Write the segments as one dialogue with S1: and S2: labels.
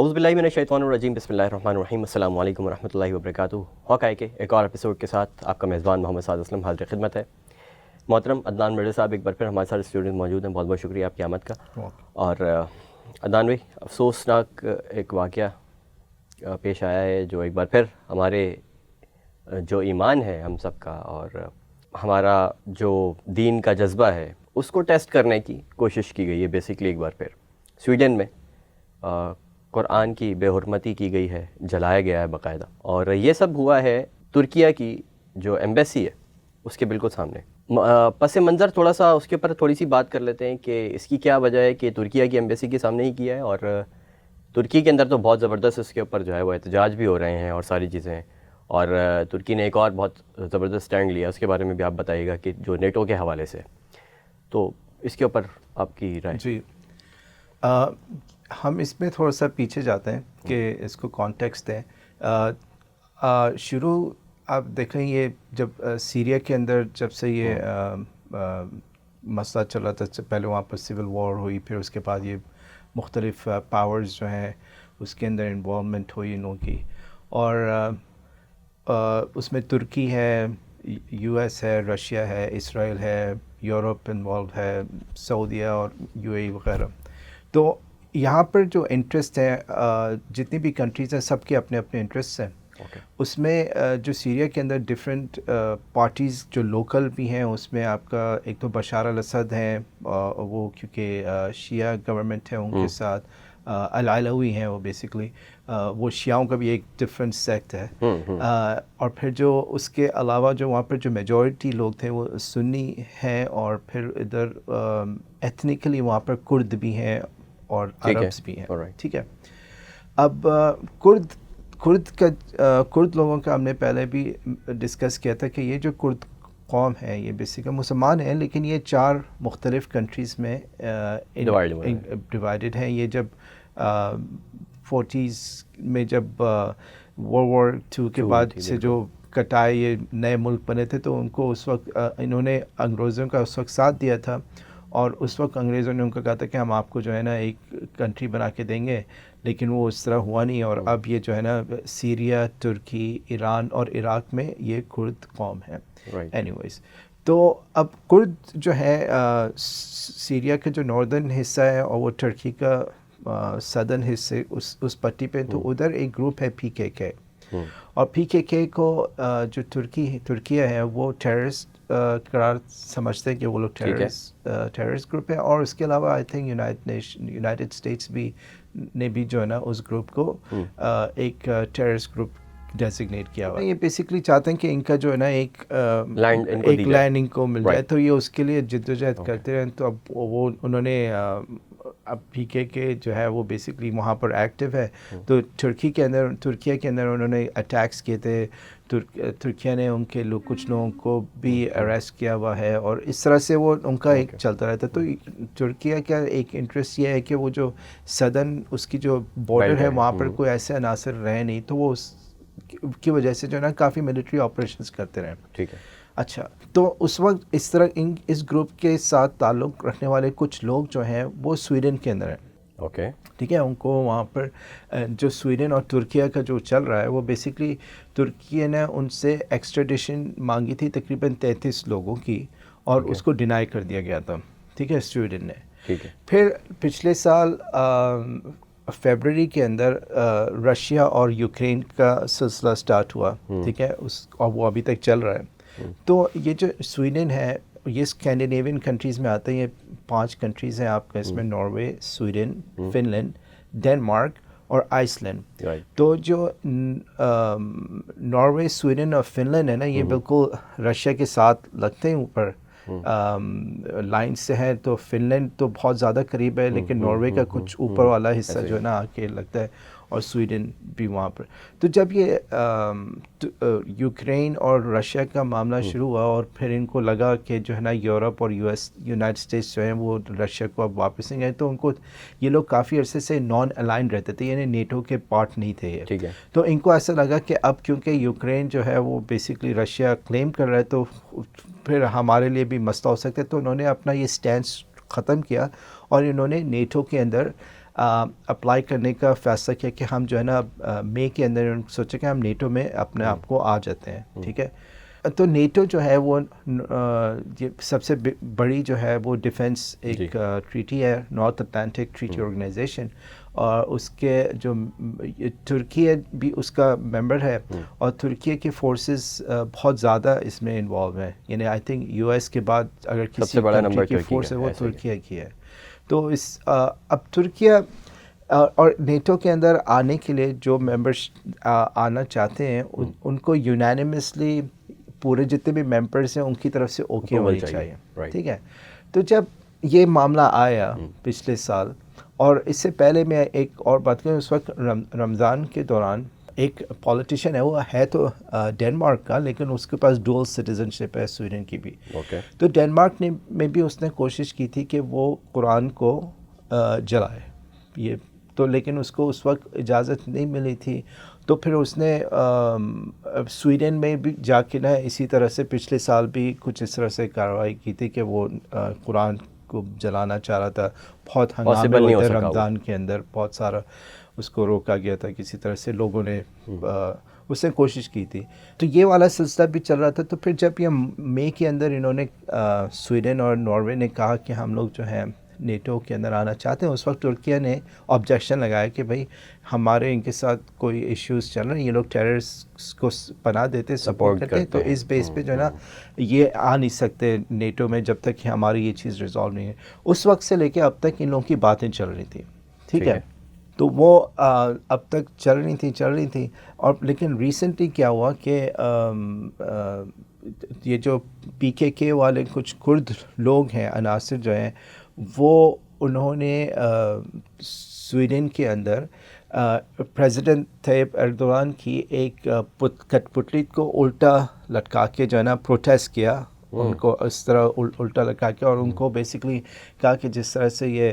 S1: اعوذ باللہ من الشیطان الرجیم، بسم اللہ الرحمن الرحیم، السلام علیکم ورحمۃ اللہ وبرکاتہ۔ ہاکائی کے ایک اور ایپیسوڈ کے ساتھ آپ کا میزبان محمد سعد اسلم حاضر خدمت ہے۔ محترم عدنان مرزا صاحب ایک بار پھر ہمارے ساتھ اسٹوڈنٹ موجود ہیں، بہت بہت شکریہ آپ کی آمد کا۔ اور عدنان بھائی، افسوسناک ایک واقعہ پیش آیا ہے جو ایک بار پھر ہمارے جو ایمان ہے ہم سب کا اور ہمارا جو دین کا جذبہ ہے اس کو ٹیسٹ کرنے کی کوشش کی گئی ہے۔ بیسکلی ایک بار پھر سویڈن میں قرآن کی بے حرمتی کی گئی ہے، جلایا گیا ہے باقاعدہ، اور یہ سب ہوا ہے ترکیہ کی جو ایمبیسی ہے اس کے بالکل سامنے۔ پس منظر تھوڑا سا اس کے اوپر تھوڑی سی بات کر لیتے ہیں کہ اس کی کیا وجہ ہے کہ ترکیہ کی ایمبیسی کے سامنے ہی کیا ہے، اور ترکی کے اندر تو بہت زبردست اس کے اوپر جو ہے وہ احتجاج بھی ہو رہے ہیں اور ساری چیزیں ہیں، اور ترکی نے ایک اور بہت زبردست سٹینڈ لیا، اس کے بارے میں بھی آپ بتائیے گا کہ جو نیٹو کے حوالے سے، تو اس کے اوپر آپ کی رائے؟
S2: جی، ہم اس میں تھوڑا سا پیچھے جاتے ہیں کہ اس کو کانٹیکسٹ دیں۔ شروع آپ دیکھیں، یہ جب سیریا کے اندر جب سے یہ مسئلہ چلا تھا، پہلے وہاں پر سول وار ہوئی، پھر اس کے بعد یہ مختلف پاورز جو ہیں اس کے اندر انوالومنٹ ہوئی ان لوگوں کی، اور اس میں ترکی ہے، یو ایس ہے، رشیا ہے، اسرائیل ہے، یورپ انوالو ہے، سعودیہ اور یو اے ای وغیرہ۔ تو یہاں پر جو انٹرسٹ ہے، جتنی بھی کنٹریز ہیں سب کے اپنے اپنے انٹرسٹ ہیں۔ اس میں جو سیریا کے اندر ڈفرینٹ پارٹیز جو لوکل بھی ہیں، اس میں آپ کا ایک تو بشار الاسد ہیں، وہ کیونکہ شیعہ گورنمنٹ ہے ان کے ساتھ، العلوی ہیں وہ بیسکلی، وہ شیعوں کا بھی ایک ڈفرینٹ سیکٹ ہے، اور پھر جو اس کے علاوہ جو وہاں پر جو میجورٹی لوگ تھے وہ سنی ہیں، اور پھر ادھر ایتھنیکلی وہاں پر کرد بھی ہیں اور عربس بھی ہیں، ٹھیک ہے۔ اب کرد لوگوں کا ہم نے پہلے بھی ڈسکس کیا تھا کہ یہ جو کرد قوم ہے یہ بیسیکلی مسلمان ہیں، لیکن یہ 4 مختلف کنٹریز میں ڈیوائیڈڈ ہیں۔ یہ جب 40s میں جب World War II کے بعد سے جو کٹائے یہ نئے ملک بنے تھے، تو ان کو اس وقت انہوں نے انگریزوں کا اس وقت ساتھ دیا تھا، اور اس وقت انگریزوں نے ان کو کہا تھا کہ ہم آپ کو جو ہے نا ایک کنٹری بنا کے دیں گے، لیکن وہ اس طرح ہوا نہیں، اور اب یہ جو ہے نا سیریا، ترکی، ایران اور عراق میں یہ کرد قوم ہے۔ اینی ویز، تو اب کرد جو ہے سیریا کا جو ناردرن حصہ ہے، اور وہ ٹرکی کا سدرن حصے اس پٹی پہ، تو ادھر ایک گروپ ہے PKK، اور PKK کو جو ترکیہ ہے وہ ٹیررسٹ قرار سمجھتے ہیں کہ وہ لوگ ٹیررسٹ گروپ ہے، اور اس کے علاوہ آئی تھنک یونائٹڈ اسٹیٹس نے بھی جو ہے نا اس گروپ کو ایک ٹیررسٹ گروپ ڈیزگنیٹ کیا ہوا ہے۔ یہ بیسکلی چاہتے ہیں کہ ان کا جو ہے نا ایک لینڈ ان کو مل جائے، تو یہ اس کے لیے جدوجہد کرتے رہے۔ تو اب وہ انہوں نے اب PKK جو ہے وہ بیسکلی وہاں پر ایکٹیو ہے، تو ترکیہ کے اندر انہوں نے اٹیکس کیے تھے، ترکیہ نے ان کے کچھ لوگوں کو بھی اریسٹ کیا ہوا ہے، اور اس طرح سے وہ ان کا ایک چلتا رہتا ہے۔ تو ترکیہ کا ایک انٹرسٹ یہ ہے کہ وہ جو سدرن اس کی جو بارڈر ہے وہاں پر کوئی ایسے عناصر رہے نہیں، تو وہ اس کی وجہ سے جو ہے نا کافی ملٹری آپریشنز کرتے رہے۔ ٹھیک ہے، اچھا، تو اس وقت اس طرح اس گروپ کے ساتھ تعلق رکھنے والے کچھ لوگ جو ہیں وہ سویڈن کے اندر ہیں۔ اوکے، ٹھیک ہے، ان کو وہاں پر جو سویڈن اور ترکیہ کا جو چل رہا ہے، وہ بیسکلی ترکیہ نے ان سے ایکسٹریڈیشن مانگی تھی تقریباً 33 لوگوں کی، اور اس کو ڈینائی کر دیا گیا تھا، ٹھیک ہے، سویڈن نے۔ ٹھیک ہے، پھر پچھلے سال فیبرری کے اندر رشیا اور یوکرین کا سلسلہ سٹارٹ ہوا، ٹھیک ہے، اور وہ ابھی تک چل رہا ہے۔ تو یہ جو سویڈن ہے یہ اسکینڈینیوین کنٹریز میں آتے ہیں، یہ 5 کنٹریز ہیں آپ کا، اس میں Norway, Sweden, Finland, Denmark اور آئس لینڈ۔ تو جو ناروے، سویڈن اور فن لینڈ ہے نا، یہ بالکل رشیا کے ساتھ لگتے ہیں اوپر لائن سے ہے، تو فن لینڈ تو بہت زیادہ قریب ہے، لیکن ناروے کا کچھ اوپر والا حصہ جو ہے نا آ کے لگتا ہے، اور سویڈن بھی وہاں پر۔ تو جب یہ یوکرین اور رشیا کا معاملہ شروع ہوا، اور پھر ان کو لگا کہ جو ہے نا یورپ اور یونائٹڈ اسٹیٹس جو ہیں وہ رشیا کو اب واپس نہیں گئے، تو ان کو یہ لوگ کافی عرصے سے نان الائنڈ رہتے تھے، یعنی نیٹو کے پارٹ نہیں تھے یہ۔ تو ان کو ایسا لگا کہ اب کیونکہ یوکرین جو ہے وہ بیسکلی رشیا کلیم کر رہا ہے، تو پھر ہمارے لیے بھی مسئلہ ہو سکتا ہے، تو انہوں نے اپنا یہ سٹینس ختم کیا، اور انہوں نے نیٹو کے اندر اپلائی کرنے کا فیصلہ کیا کہ ہم جو ہے نا مئی کے اندر سوچا کہ ہم نیٹو میں اپنے آپ کو آ جاتے ہیں. ٹھیک ہے. تو نیٹو جو ہے وہ سب سے بڑی جو ہے وہ ڈیفنس ایک ٹریٹی ہے, نارتھ اٹلانٹک ٹریٹی آرگنائزیشن, اور اس کے جو ترکیہ بھی اس کا ممبر ہے, اور ترکیہ کی فورسز بہت زیادہ اس میں انوالو ہیں. یعنی آئی تھنک یو ایس کے بعد اگر کسی کنٹری کی فورس ہے وہ ترکیہ کی ہے. تو اس اب ترکیہ اور نیٹو کے اندر آنے کے لیے جو ممبرس آنا چاہتے ہیں ان کو یونینیمسلی پورے جتنے بھی ممبرس ہیں ان کی طرف سے اوکے ہونی چاہیے. ٹھیک ہے. تو جب یہ معاملہ آیا پچھلے سال, اور اس سے پہلے میں ایک اور بات کروں, اس وقت رمضان کے دوران ایک پولیٹیشین ہے, وہ ہے تو ڈنمارک کا, لیکن اس کے پاس ڈول سٹیزن شپ ہے سویڈن کی بھی. تو ڈنمارک میں بھی اس نے کوشش کی تھی کہ وہ قرآن کو جلائے یہ تو, لیکن اس کو اس وقت اجازت نہیں ملی تھی. تو پھر اس نے سویڈن میں بھی جا کے نا اسی طرح سے پچھلے سال بھی کچھ اس طرح سے کارروائی کی تھی کہ وہ قرآن کو جلانا چاہ رہا تھا. بہت ہنگامے ہوتے رمضان کے اندر, بہت سارا اس کو روکا گیا تھا کسی طرح سے, لوگوں نے اس نے کوشش کی تھی. تو یہ والا سلسلہ بھی چل رہا تھا. تو پھر جب یہ مئی کے اندر انہوں نے سویڈن اور ناروے نے کہا کہ ہم لوگ جو ہیں نیٹو کے اندر آنا چاہتے ہیں, اس وقت ترکیہ نے آبجیکشن لگایا کہ بھائی ہمارے ان کے ساتھ کوئی ایشوز چل رہے ہیں, یہ لوگ ٹیررسٹ کو پناہ دیتے, سپورٹ کرتے ہیں, تو اس بیس پہ جو ہے نا یہ آ نہیں سکتے نیٹو میں جب تک کہ ہماری یہ چیز ریزالو نہیں ہے. اس وقت سے لے کے اب تک ان لوگوں کی باتیں چل رہی تھیں. ٹھیک ہے. تو وہ اب تک چل رہی تھیں اور لیکن ریسنٹلی کیا ہوا کہ یہ جو PKK والے کچھ کرد لوگ ہیں, عناصر جو ہیں, وہ انہوں نے سویڈن کے اندر پریزیڈنٹ طیب ایردوان کی ایک کٹ پتلی کو الٹا لٹکا کے جو ہے نا پروٹیسٹ کیا, ان کو اس طرح الٹا لٹکا کے, اور ان کو بیسکلی کہا کہ جس طرح سے یہ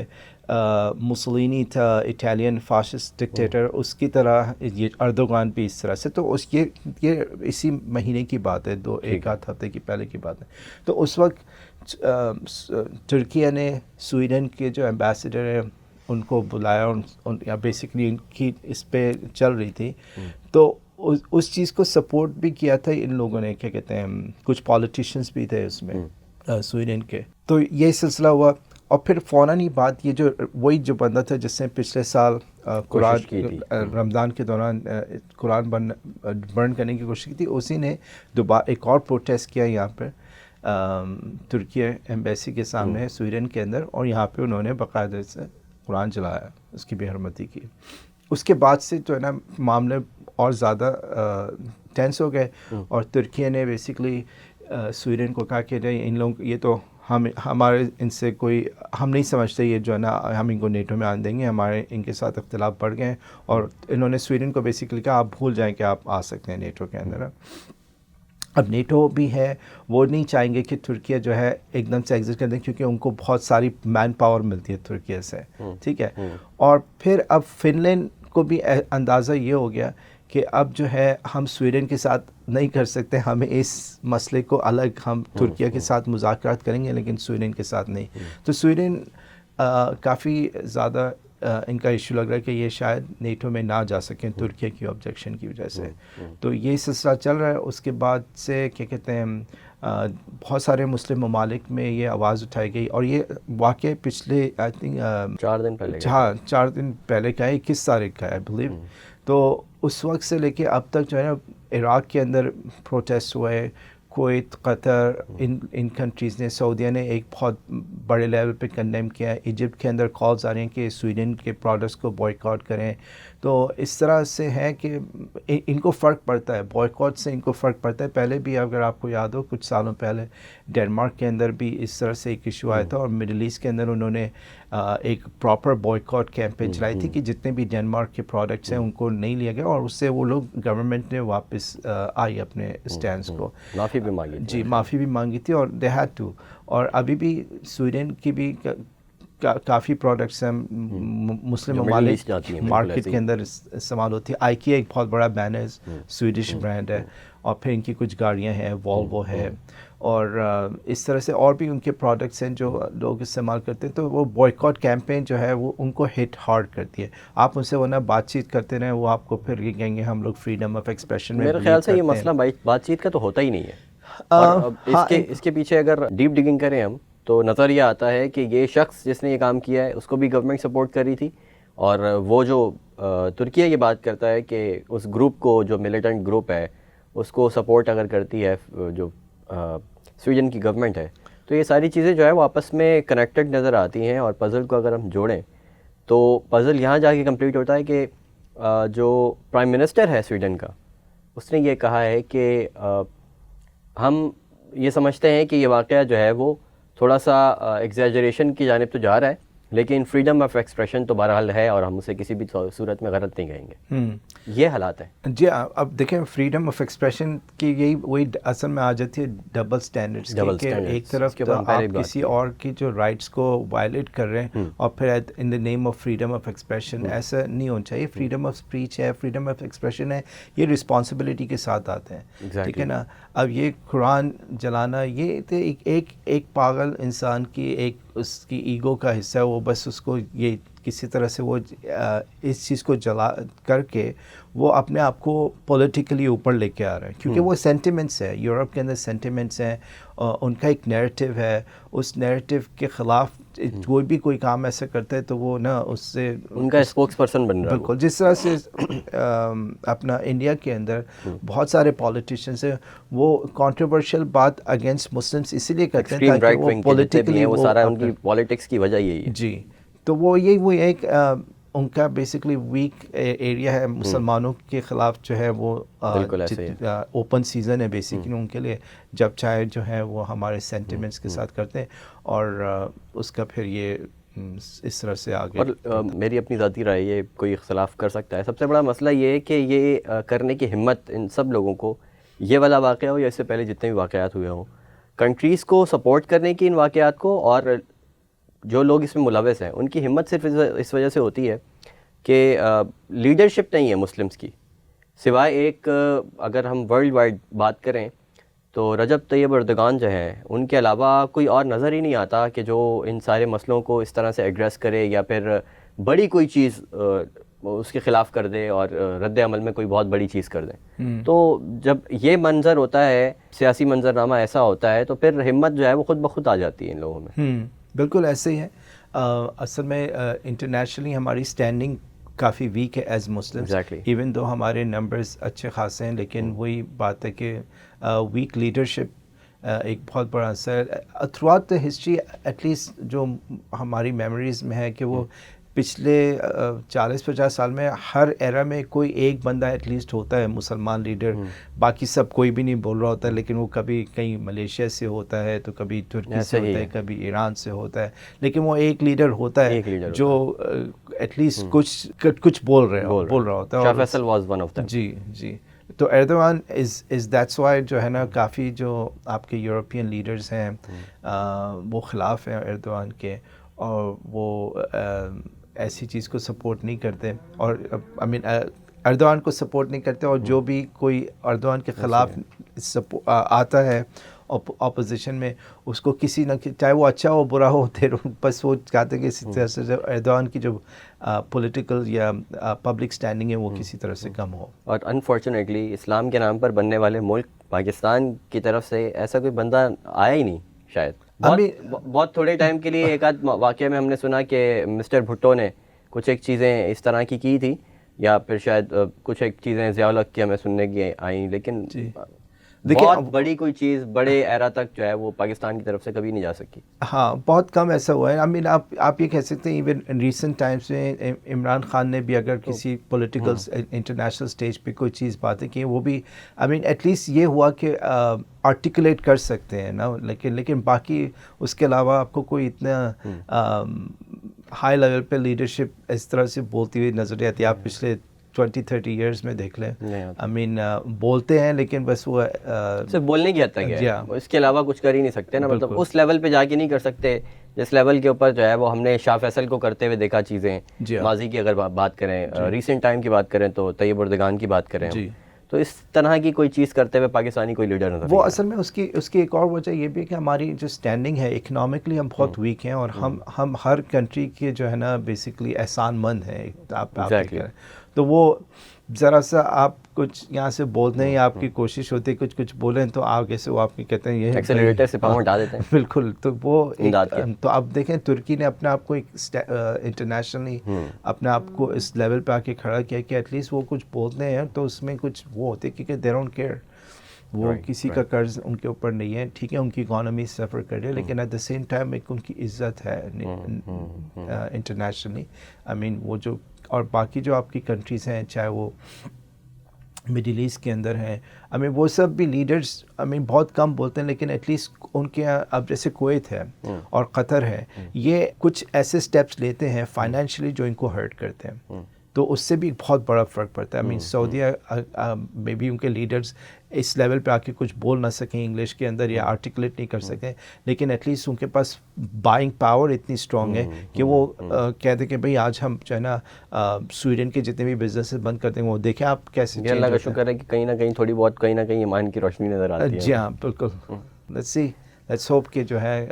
S2: مسولینی تھا اٹالین فاشسٹ ڈکٹیٹر, اس کی طرح یہ اردوغان بھی اس طرح سے. تو اس یہ اسی مہینے کی بات ہے, ایک آدھ ہفتے کی پہلے کی بات ہے. تو اس وقت ترکیہ نے سویڈن کے جو ایمبیسڈر ہیں ان کو بلایا, یا بیسکلی ان کی اس پہ چل رہی تھی. تو اس چیز کو سپورٹ بھی کیا تھا ان لوگوں نے, کیا کہتے ہیں, کچھ پولیٹیشینس بھی تھے اس میں سویڈن کے. تو یہ سلسلہ ہوا, اور پھر فوراً ہی بات, یہ جو وہی جو بندہ تھا جس نے پچھلے سال قرآن رمضان کے دوران قرآن برن کرنے کی کوشش کی تھی, اسی نے دوبارہ ایک اور پروٹیسٹ کیا یہاں پر ترکیہ ایمبیسی کے سامنے سویڈن کے اندر, اور یہاں پہ انہوں نے باقاعدہ سے قرآن جلایا, اس کی بے حرمتی کی. اس کے بعد سے جو ہے نا معاملے اور زیادہ ٹینس ہو گئے, اور ترکیہ نے بیسکلی سویڈن کو کہا کہ نہیں, ان لوگ یہ تو ہمارے ان سے کوئی, ہم نہیں سمجھتے یہ جو ہے نا ہم ان کو نیٹو میں آن دیں گے, ہمارے ان کے ساتھ اختلاف بڑھ گئے ہیں. اور انہوں نے سویڈن کو بیسکلی کہا آپ بھول جائیں کہ آپ آ سکتے ہیں نیٹو کے اندر. اب نیٹو بھی ہے, وہ نہیں چاہیں گے کہ ترکیہ جو ہے ایک دم سے ایگزٹ کر دیں, کیونکہ ان کو بہت ساری مین پاور ملتی ہے ترکیہ سے. ٹھیک ہے. اور پھر اب فن لینڈ کو بھی اندازہ یہ ہو گیا کہ اب جو ہے ہم سویڈن کے ساتھ نہیں کر سکتے, ہمیں اس مسئلے کو الگ, ہم ترکیہ کے ساتھ مذاکرات کریں گے لیکن سویڈن کے ساتھ نہیں. تو سویڈن کافی زیادہ ان کا ایشو لگ رہا ہے کہ یہ شاید نیٹو میں نہ جا سکیں ترکیہ کی آبجیکشن کی وجہ سے. تو یہ سلسلہ چل رہا ہے. اس کے بعد سے کیا کہتے ہیں بہت سارے مسلم ممالک میں یہ آواز اٹھائی گئی, اور یہ واقع پچھلے آئی تھنک 4 دن پہلے کا ہے, 21 تاریخ کا ہے آئی بلیو. تو اس وقت سے لے کے اب تک جو ہے نا عراق کے اندر پروٹیسٹ ہوئے, کویت, قطر, ان کنٹریز نے, سعودیہ نے ایک بہت بڑے لیول پہ کنڈیم کیا ہے. ایجپٹ کے اندر کالز آ رہے ہیں کہ سویڈن کے پروڈکٹس کو بوائیکاٹ کریں. تو اس طرح سے ہے کہ ان کو فرق پڑتا ہے, بوائیکاٹ سے ان کو فرق پڑتا ہے. پہلے بھی اگر آپ کو یاد ہو کچھ سالوں پہلے ڈنمارک کے اندر بھی اس طرح سے ایک ایشو آیا تھا, اور مڈل ایسٹ کے اندر انہوں نے ایک پراپر بوائیکاٹ کیمپین چلائی تھی کہ جتنے بھی ڈنمارک کے پروڈکٹس ہیں ان کو نہیں لیا گیا, اور اس سے وہ لوگ گورنمنٹ نے واپس آئی اپنے اسٹینڈس کو,
S1: معافی بھی مانگی
S2: جی معافی بھی مانگی تھی, اور دے ہیڈ ٹو. اور ابھی بھی سویڈن کی بھی کافی پروڈکٹس ہیں مسلم
S1: جو Middle
S2: ممالک
S1: East جاتی ہیں، بالکل
S2: مارکیٹ
S1: ایسے ہی۔
S2: کے اندر استعمال ہوتی ہے. آئیکیا ایک بہت بڑا برانڈ ہے، سویڈش برانڈ ہے، اور پھر ان کی کچھ گاڑیاں ہیں، والوو ہے، اور اس طرح سے اور بھی ان کے پروڈکٹس ہیں جو لوگ استعمال کرتے ہیں. تو وہ بوائیکاٹ کیمپین جو ہے وہ ان کو ہٹ ہارڈ کرتی ہے. آپ ان سے ورنہ بات چیت کرتے رہیں، وہ آپ کو پھر یہ کہیں گے ہم لوگ فریڈم آف ایکسپریشن میں
S1: میرے
S2: بلیو
S1: خیال سے یہ
S2: کرتے ہیں.
S1: مسئلہ بات چیت کا تو ہوتا ہی نہیں ہے. اور اب اس کے پیچھے اگر ڈیپ ڈگنگ کریں ہم تو نظر یہ آتا ہے کہ یہ شخص جس نے یہ کام کیا ہے اس کو بھی گورنمنٹ سپورٹ کر رہی تھی، اور وہ جو ترکیہ یہ بات کرتا ہے کہ اس گروپ کو جو ملیٹنٹ گروپ ہے اس کو سپورٹ اگر کرتی ہے جو سویڈن کی گورنمنٹ ہے، تو یہ ساری چیزیں جو ہے وہ آپس میں کنیکٹڈ نظر آتی ہیں. اور پزل کو اگر ہم جوڑیں تو پزل یہاں جا کے کمپلیٹ ہوتا ہے کہ جو پرائم منسٹر ہے سویڈن کا، اس نے یہ کہا ہے کہ ہم یہ سمجھتے ہیں کہ یہ واقعہ جو ہے وہ تھوڑا سا ایگزیجریشن کی جانب تو جا رہا ہے، لیکن فریڈم آف ایکسپریشن تو بہرحال ہے اور ہم اسے کسی بھی صورت میں غلط نہیں کہیں گے. یہ حالات ہیں.
S2: جی اب دیکھیں فریڈم آف ایکسپریشن کی یہی وہی اصل میں آ جاتی ہے ڈبل اسٹینڈرڈس کی، کہ ایک طرف تو آپ کسی اور کی جو رائٹس کو وائلیٹ کر رہے ہیں اور پھر in the name of freedom of expression. ایسا نہیں ہونا چاہیے. فریڈم آف اسپیچ ہے، فریڈم آف ایکسپریشن ہے، یہ رسپانسبلٹی کے ساتھ آتے ہیں. ٹھیک ہے نا. اب یہ قرآن جلانا یہ تو ایک پاگل انسان کی ایک اس کی ایگو کا حصہ ہے. وہ بس اس کو یہ کسی طرح سے وہ اس چیز کو جلا کر کے وہ اپنے آپ کو پولیٹیکلی اوپر لے کے آ رہے ہیں، کیونکہ وہ سینٹیمنٹس ہے. یورپ کے اندر سینٹیمنٹس ہیں، ان کا ایک نیریٹو ہے. اس نیریٹو کے خلاف کوئی بھی کوئی کام ایسا کرتا ہے تو وہ نا اس سے
S1: ان کا اسپوکس پرسن بن رہا ہے.
S2: بالکل جس طرح سے اپنا انڈیا کے اندر بہت سارے پالیٹیشینس ہیں، وہ کنٹروورشل بات اگینسٹ مسلمس اسی لیے کرتے ہیں تاکہ وہ پولیٹیکلی
S1: وہ سارا ان کی پالیٹکس کی وجہ یہی ہے.
S2: جی تو وہ ایک ان کا بیسکلی ویک ایریا ہے مسلمانوں کے خلاف جو ہے وہ اوپن سیزن ہے بیسکلی ان کے لیے، جب چاہے جو ہے وہ ہمارے سینٹیمنٹس کے ساتھ کرتے ہیں اور اس کا پھر یہ اس طرح سے آگے.
S1: اور میری اپنی ذاتی رائے، یہ کوئی اختلاف کر سکتا ہے. سب سے بڑا مسئلہ یہ ہے کہ یہ کرنے کی ہمت ان سب لوگوں کو، یہ والا واقعہ ہو یا اس سے پہلے جتنے بھی واقعات ہوئے ہوں، کنٹریز کو سپورٹ کرنے کی ان واقعات کو، اور جو لوگ اس میں ملوث ہیں ان کی ہمت صرف اس وجہ سے ہوتی ہے کہ لیڈرشپ نہیں ہے مسلمس کی، سوائے ایک اگر ہم ورلڈ وائڈ بات کریں تو رجب طیب اردگان جو ہیں ان کے علاوہ کوئی اور نظر ہی نہیں آتا کہ جو ان سارے مسئلوں کو اس طرح سے ایڈریس کرے یا پھر بڑی کوئی چیز اس کے خلاف کر دے اور رد عمل میں کوئی بہت بڑی چیز کر دیں. تو جب یہ منظر ہوتا ہے، سیاسی منظرنامہ ایسا ہوتا ہے، تو پھر ہمت جو ہے وہ خود بخود آ جاتی ہے ان لوگوں میں.
S2: بالکل ایسے ہی ہے. اصل میں انٹرنیشنلی ہماری اسٹینڈنگ کافی ویک ہے ایز مسلمس، ایون دو ہمارے نمبرز اچھے خاصے ہیں، لیکن وہی بات ہے کہ ویک لیڈرشپ ایک بہت بڑا اثر throughout the history. At least جو ہماری میموریز میں ہے کہ وہ پچھلے 40-50 سال میں ہر ایرا میں کوئی ایک بندہ ایٹ لیسٹ ہوتا ہے مسلمان لیڈر. باقی سب کوئی بھی نہیں بول رہا ہوتا ہے، لیکن وہ کبھی کہیں ملیشیا سے ہوتا ہے تو کبھی ترکی سے ہوتا ہے، کبھی ایران سے ہوتا ہے، لیکن وہ ایک لیڈر ہوتا ہے جو ایٹ لیسٹ کچھ بول رہا ہوتا ہے.
S1: Shah Faisal was one of them.
S2: جی تو ایردوان از دیٹس وائی جو ہے نا کافی جو آپ کے یورپین لیڈرز ہیں وہ خلاف ہیں ایردوان کے، اور وہ ایسی چیز کو سپورٹ نہیں کرتے، اور آئی مین ایردوان کو سپورٹ نہیں کرتے. اور جو بھی کوئی ایردوان کے خلاف آتا ہے اپوزیشن میں، اس کو کسی نہ چاہے وہ اچھا ہو برا ہو، بس وہ چاہتے ہیں کہ اسی طرح سے ایردوان کی جو پولیٹیکل یا پبلک اسٹینڈنگ ہے وہ کسی طرح سے کم ہو.
S1: اور انفارچونیٹلی اسلام کے نام پر بننے والے ملک پاکستان کی طرف سے ایسا کوئی بندہ آیا ہی نہیں شاید. بہت تھوڑے ٹائم کے لیے ایک آدھ واقعہ میں ہم نے سنا کہ مسٹر بھٹو نے کچھ ایک چیزیں اس طرح کی تھی، یا پھر شاید کچھ ایک چیزیں ضیاء الحق کی ہمیں سننے کی آئیں، لیکن بہت بڑی کوئی چیز بڑے ایرا تک جو ہے وہ پاکستان کی طرف سے کبھی نہیں جا سکی.
S2: ہاں بہت کم ایسا ہوا ہے. آئی مین آپ یہ کہہ سکتے ہیں ایون ریسنٹ ٹائمس میں عمران خان نے بھی اگر کسی پولیٹیکل انٹرنیشنل اسٹیج پہ کوئی چیز باتیں کی، وہ بھی آئی مین ایٹ لیسٹ یہ ہوا کہ آرٹیکولیٹ کر سکتے ہیں نا، لیکن باقی اس کے علاوہ آپ کو کوئی اتنا ہائی لیول پہ لیڈرشپ اس طرح سے بولتی ہوئی نظر نہیں آتی. آپ پچھلے 20-30 ایئرز میں دیکھ لیں، آئی مین بولتے ہیں لیکن بس وہ
S1: صرف بولنے کی حد تک ہے، اس کے علاوہ کچھ کر ہی نہیں سکتے نا. مطلب اس لیول پہ جا کے نہیں کر سکتے جس لیول کے اوپر جو ہے وہ ہم نے شاہ فیصل کو کرتے ہوئے دیکھا چیزیں.
S2: جی
S1: ماضی کی اگر بات کریں, ریسنٹ ٹائم کی بات کریں تو طیب اردگان کی بات کریں,
S2: جی
S1: تو اس طرح کی کوئی چیز کرتے ہوئے پاکستانی کوئی لیڈر نظر
S2: وہ اصل میں اس کی ایک اور وجہ یہ بھی ہے کہ ہماری جو اسٹینڈنگ ہے اکنامکلی ہم بہت ویک ہیں, اور ہم ہر کنٹری کے جو ہے نا بیسکلی احسان مند ہیں. آپ تو وہ ذرا سا آپ کچھ یہاں سے بولنے یا آپ کی کوشش ہوتی ہے کچھ بولیں تو آگے سے وہ آپ کی کہتے ہیں یہ
S1: ایکسیلریٹر سے پاؤں ہٹا دیتے ہیں.
S2: بالکل. تو وہ تو اب دیکھیں ترکی نے اپنے آپ کو ایک انٹرنیشنلی اپنے آپ کو اس لیول پہ آ کے کھڑا کیا کہ ایٹ لیسٹ وہ کچھ بولتے ہیں تو اس میں کچھ وہ ہوتے کیونکہ دے ڈونٹ کیئر, وہ کسی کا قرض ان کے اوپر نہیں ہے. ٹھیک ہے ان کی اکانومی سفر کر رہی ہے لیکن ایٹ دا سیم ٹائم ایک ان کی عزت ہے انٹرنیشنلی. آئی مین وہ جو اور باقی جو آپ کی کنٹریز ہیں چاہے وہ مڈل ایسٹ کے اندر ہیں, آئی مین وہ سب بھی لیڈرز آئی مین بہت کم بولتے ہیں لیکن ایٹ لیسٹ ان کے اب جیسے کویت ہے اور قطر ہے, یہ کچھ ایسے اسٹیپس لیتے ہیں فائنینشلی جو ان کو ہرٹ کرتے ہیں, تو اس سے بھی بہت بڑا فرق پڑتا ہے. آئی مین سعودیہ میں بھی ان کے لیڈرز اس لیول پہ آ کے کچھ بول نہ سکیں انگلش کے اندر یا آرٹیکولیٹ نہیں کر سکیں, لیکن ایٹ لیسٹ ان کے پاس بائنگ پاور اتنی اسٹرانگ ہے کہ وہ کہتے ہیں کہ بھئی آج ہم جو ہے نا سویڈن کے جتنے بھی بزنسز بند کرتے ہیں وہ دیکھیں آپ کیسے.
S1: اللہ کا شکر ہے کہ کہیں نہ کہیں تھوڑی بہت کہیں نہ کہیں ایمان کی روشنی نظر آتی ہے.
S2: جی ہاں بالکل. لیٹس ہوپ کہ جو ہے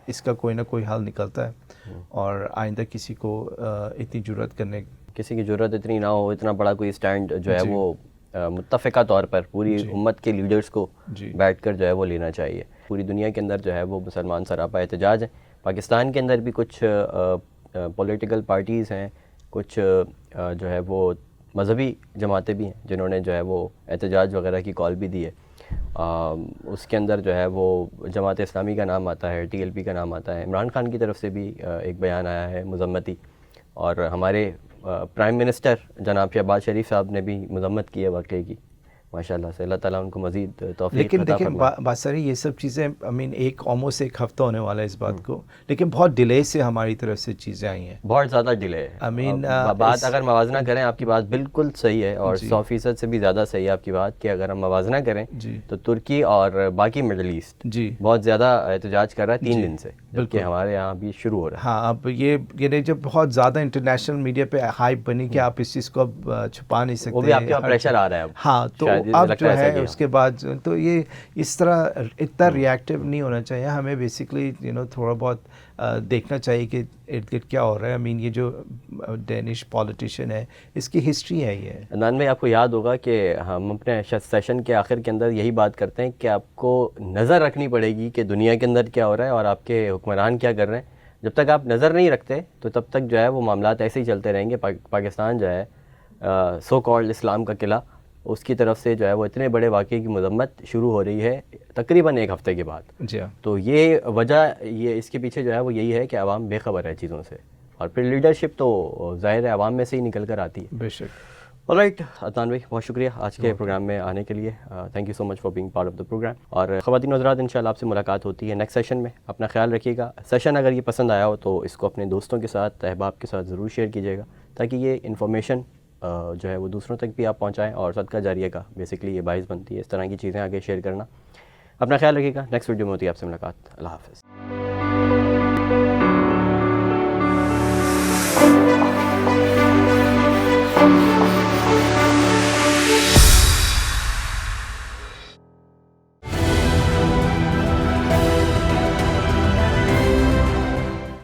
S2: اس کا کوئی نہ کوئی حل نکلتا ہے اور آئندہ کسی کو اتنی جرأت کرنے
S1: کسی کی ضرورت اتنی نہ ہو, اتنا بڑا کوئی اسٹینڈ جو ہے وہ متفقہ طور پر پوری امت کے لیڈرز کو بیٹھ کر جو ہے وہ لینا چاہیے. پوری دنیا کے اندر جو ہے وہ مسلمان سراپا احتجاج ہیں. پاکستان کے اندر بھی کچھ پولیٹیکل پارٹیز ہیں, کچھ جو ہے وہ مذہبی جماعتیں بھی ہیں جنہوں نے جو ہے وہ احتجاج وغیرہ کی کال بھی دی ہے. اس کے اندر جو ہے وہ جماعت اسلامی کا نام آتا ہے, TLP کا نام آتا ہے, عمران خان کی طرف سے بھی ایک بیان آیا ہے مذمتی, اور ہمارے پرائم منسٹر جناب شہباز شریف صاحب نے بھی مذمت کی ہے واقعے کی. ماشاء اللہ سے اللہ تعالیٰ ان کو مزید توفیق
S2: لیکن
S1: عطا
S2: دیکھیں
S1: فرمائے.
S2: بات ساری یہ سب چیزیں آئی مین آلموسٹ ایک ہفتہ ہونے والا ہے اس بات کو, لیکن بہت ڈیلے سے ہماری طرف سے چیزیں آئی ہیں,
S1: بہت زیادہ ڈیلے ہے.
S2: I mean,
S1: بات اگر موازنہ کریں آپ کی بات بالکل صحیح ہے اور 100% سے بھی زیادہ صحیح ہے آپ کی بات, کہ اگر ہم موازنہ کریں تو ترکی اور باقی مڈل ایسٹ بہت زیادہ احتجاج کر رہا ہے 3 دن سے, جبکہ ہمارے یہاں بھی شروع ہو رہا ہے.
S2: ہاں اب یہ جب بہت زیادہ انٹرنیشنل میڈیا پہ ہائپ بنی کہ آپ اس چیز کو اب چھپا نہیں سکتے,
S1: وہ بھی آپ کے پریشر آ رہا ہے اب.
S2: ہاں تو اب جو ہے اس کے بعد تو یہ اس طرح اتنا ریئیکٹیو نہیں ہونا چاہیے. ہمیں بیسکلی تھوڑا بہت دیکھنا چاہیے کہ ارد گرد کیا ہو رہا ہے. آئی مین یہ جو ڈینش پولیٹیشین ہے اس کی ہسٹری ہے یہ.
S1: عدنان بھائی آپ کو یاد ہوگا کہ ہم اپنے سیشن کے آخر کے اندر یہی بات کرتے ہیں کہ آپ کو نظر رکھنی پڑے گی کہ دنیا کے اندر کیا ہو رہا ہے اور آپ کے حکمران کیا کر رہے ہیں. جب تک آپ نظر نہیں رکھتے تو تب تک جو ہے وہ معاملات ایسے ہی چلتے رہیں گے. پاکستان جو ہے سو کالڈ اسلام کا قلعہ, اس کی طرف سے جو ہے وہ اتنے بڑے واقعے کی مذمت شروع ہو رہی ہے تقریباً 1 ہفتے کے بعد.
S2: جی ہاں.
S1: تو یہ وجہ یہ اس کے پیچھے جو ہے وہ یہی ہے کہ عوام بے خبر ہے چیزوں سے, اور پھر لیڈرشپ تو ظاہر ہے عوام میں سے ہی نکل کر آتی ہے.
S2: بے شک.
S1: آلرائٹ عدنان بھائی بہت شکریہ آج کے پروگرام میں آنے کے لیے. Thank you so much for being part of the programme. اور خواتین و حضرات انشاءاللہ آپ سے ملاقات ہوتی ہے نیکسٹ سیشن میں. اپنا خیال رکھیے گا. سیشن اگر یہ پسند آیا ہو تو اس کو اپنے دوستوں کے ساتھ, احباب کے ساتھ ضرور شیئر کیجیے گا, تاکہ یہ انفارمیشن جو ہے وہ دوسروں تک بھی آپ پہنچائیں, اور صدقہ جاریہ کا بیسکلی یہ باعث بنتی ہے اس طرح کی چیزیں آگے شیئر کرنا. اپنا خیال رکھیے گا. نیکسٹ ویڈیو میں ہوتی ہے آپ سے ملاقات. اللہ حافظ.